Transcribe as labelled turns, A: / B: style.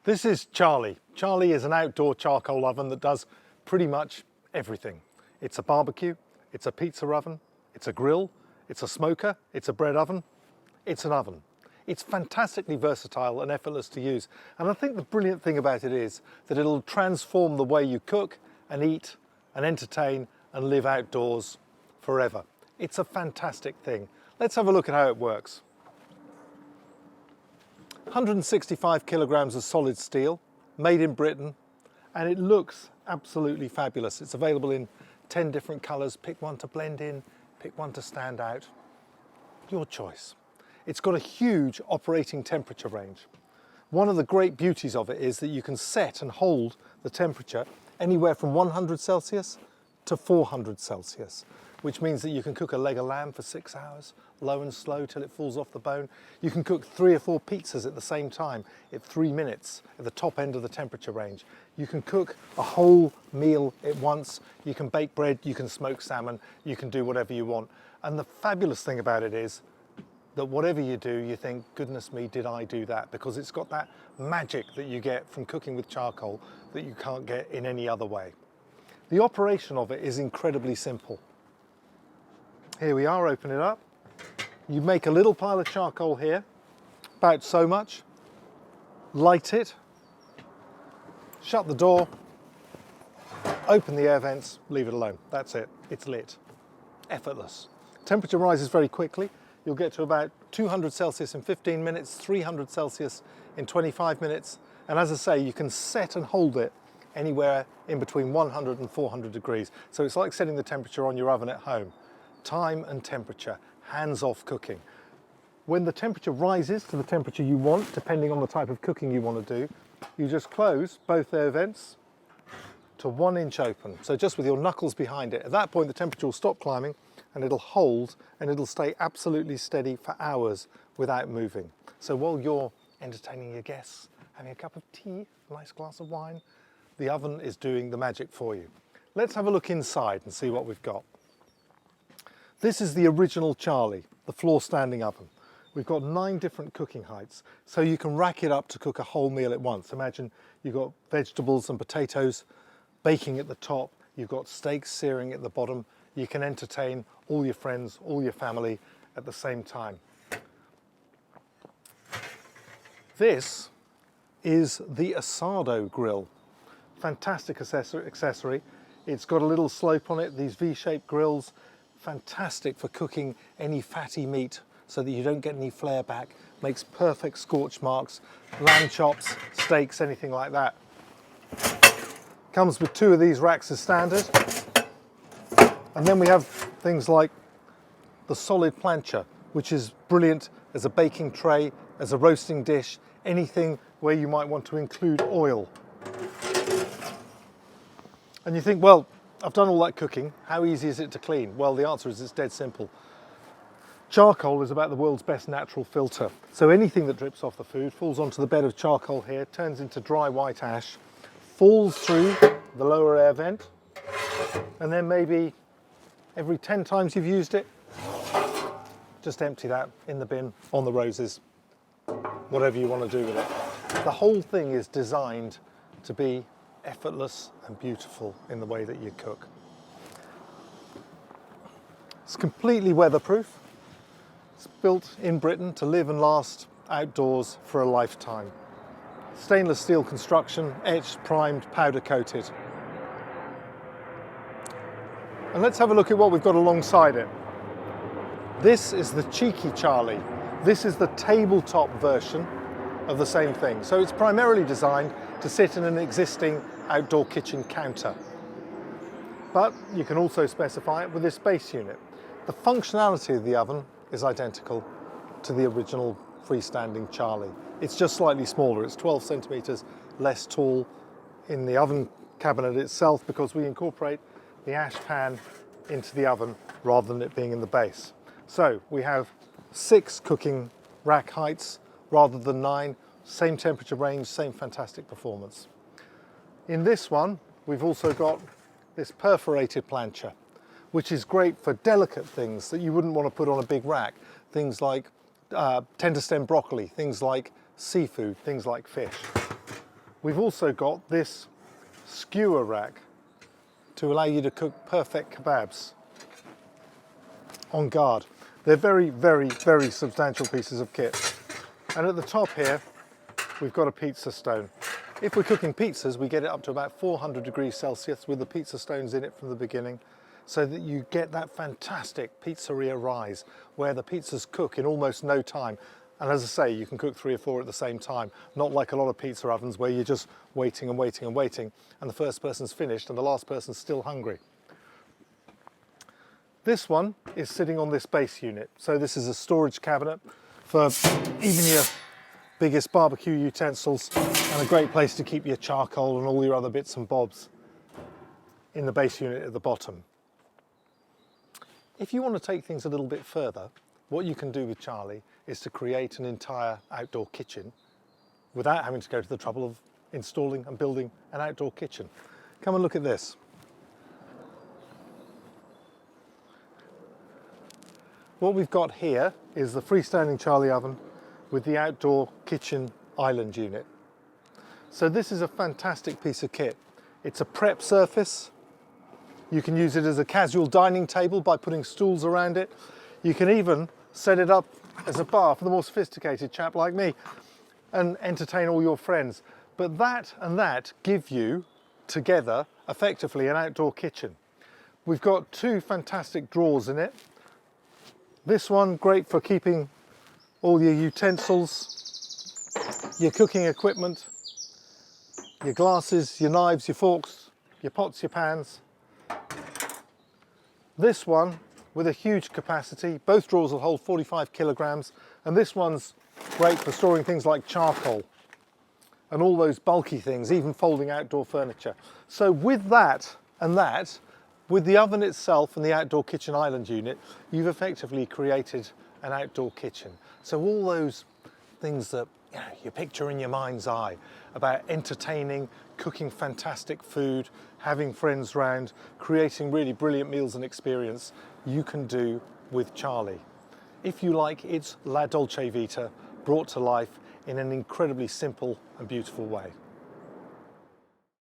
A: This is Charlie. Charlie is an outdoor charcoal oven that does pretty much everything. It's a barbecue, it's a pizza oven, it's a grill, it's a smoker, it's a bread oven, it's an oven. It's fantastically versatile and effortless to use. And I think the brilliant thing about it is that it'll transform the way you cook and eat and entertain and live outdoors forever. It's a fantastic thing. Let's have a look at how it works. 165 kilograms of solid steel, made in Britain, and it looks absolutely fabulous. It's available in 10 different colours. Pick one to blend in, pick one to stand out. Your choice. It's got a huge operating temperature range. One of the great beauties of it is that you can set and hold the temperature anywhere from 100 Celsius to 400 Celsius, which means that you can cook a leg of lamb for 6 hours, low and slow till it falls off the bone. You can cook 3 or 4 pizzas at the same time at 3 minutes at the top end of the temperature range. You can cook a whole meal at once. You can bake bread, you can smoke salmon, you can do whatever you want. And the fabulous thing about it is that whatever you do, you think, goodness me, did I do that? Because it's got that magic that you get from cooking with charcoal that you can't get in any other way. The operation of it is incredibly simple. Here we are, open it up. You make a little pile of charcoal here, about so much, light it, shut the door, open the air vents, leave it alone. That's it, it's lit. Effortless. Temperature rises very quickly. You'll get to about 200 Celsius in 15 minutes, 300 Celsius in 25 minutes. And as I say, you can set and hold it anywhere in between 100 and 400 degrees. So it's like setting the temperature on your oven at home. Time and temperature, hands-off cooking. When the temperature rises to the temperature you want, depending on the type of cooking you want to do, you just close both air vents to 1 inch open. So just with your knuckles behind it. At that point, the temperature will stop climbing and it'll hold and it'll stay absolutely steady for hours without moving. So while you're entertaining your guests, having a cup of tea, a nice glass of wine, the oven is doing the magic for you. Let's have a look inside and see what we've got. This is the original Charlie, the floor standing oven. We've got 9 different cooking heights, so you can rack it up to cook a whole meal at once. Imagine you've got vegetables and potatoes baking at the top, you've got steaks searing at the bottom. You can entertain all your friends, all your family at the same time. This is the Asado grill. Fantastic accessory. It's got a little slope on it, these V-shaped grills. Fantastic for cooking any fatty meat so that you don't get any flare back. Makes perfect scorch marks, lamb chops, steaks, anything like that. Comes with 2 of these racks as standard. And then we have things like the solid plancha, which is brilliant as a baking tray, as a roasting dish, anything where you might want to include oil. And you think, well, I've done all that cooking, how easy is it to clean? Well, the answer is it's dead simple. Charcoal is about the world's best natural filter. So anything that drips off the food falls onto the bed of charcoal here, turns into dry white ash, falls through the lower air vent, and then maybe every 10 times you've used it, just empty that in the bin, on the roses, whatever you want to do with it. The whole thing is designed to be effortless and beautiful in the way that you cook. It's completely weatherproof. It's built in Britain to live and last outdoors for a lifetime. Stainless steel construction, etched, primed, powder coated. And let's have a look at what we've got alongside it. This is the cheeky Charlie. This is the tabletop version of the same thing. So it's primarily designed to sit in an existing outdoor kitchen counter. But you can also specify it with this base unit. The functionality of the oven is identical to the original freestanding Charlie. It's just slightly smaller. It's 12 centimeters less tall in the oven cabinet itself because we incorporate the ash pan into the oven rather than it being in the base. So we have 6 cooking rack heights rather than 9, same temperature range, same fantastic performance. In this one, we've also got this perforated plancha, which is great for delicate things that you wouldn't want to put on a big rack. Things like tender stem broccoli, things like seafood, things like fish. We've also got this skewer rack to allow you to cook perfect kebabs on guard. They're very, very, very substantial pieces of kit. And at the top here, we've got a pizza stone. If we're cooking pizzas, we get it up to about 400 degrees Celsius with the pizza stones in it from the beginning, so that you get that fantastic pizzeria rise where the pizzas cook in almost no time. And as I say, you can cook 3 or 4 at the same time, not like a lot of pizza ovens where you're just waiting and waiting and waiting, and the first person's finished and the last person's still hungry. This one is sitting on this base unit. So this is a storage cabinet for even your biggest barbecue utensils, and a great place to keep your charcoal and all your other bits and bobs in the base unit at the bottom. If you want to take things a little bit further, what you can do with Charlie is to create an entire outdoor kitchen without having to go to the trouble of installing and building an outdoor kitchen. Come and look at this. What we've got here is the freestanding Charlie oven with the outdoor kitchen island unit. So this is a fantastic piece of kit. It's a prep surface. You can use it as a casual dining table by putting stools around it. You can even set it up as a bar for the more sophisticated chap like me and entertain all your friends. But that and that give you together effectively an outdoor kitchen. We've got 2 fantastic drawers in it. This one great for keeping all your utensils, your cooking equipment, your glasses, your knives, your forks, your pots, your pans. This one with a huge capacity, both drawers will hold 45 kilograms, and this one's great for storing things like charcoal and all those bulky things, even folding outdoor furniture. So with that and that, with the oven itself and the outdoor kitchen island unit, you've effectively created an outdoor kitchen. So all those things that you picture in your mind's eye about entertaining, cooking fantastic food, having friends round, creating really brilliant meals and experience, you can do with Charlie. If you like, it's La Dolce Vita brought to life in an incredibly simple and beautiful way.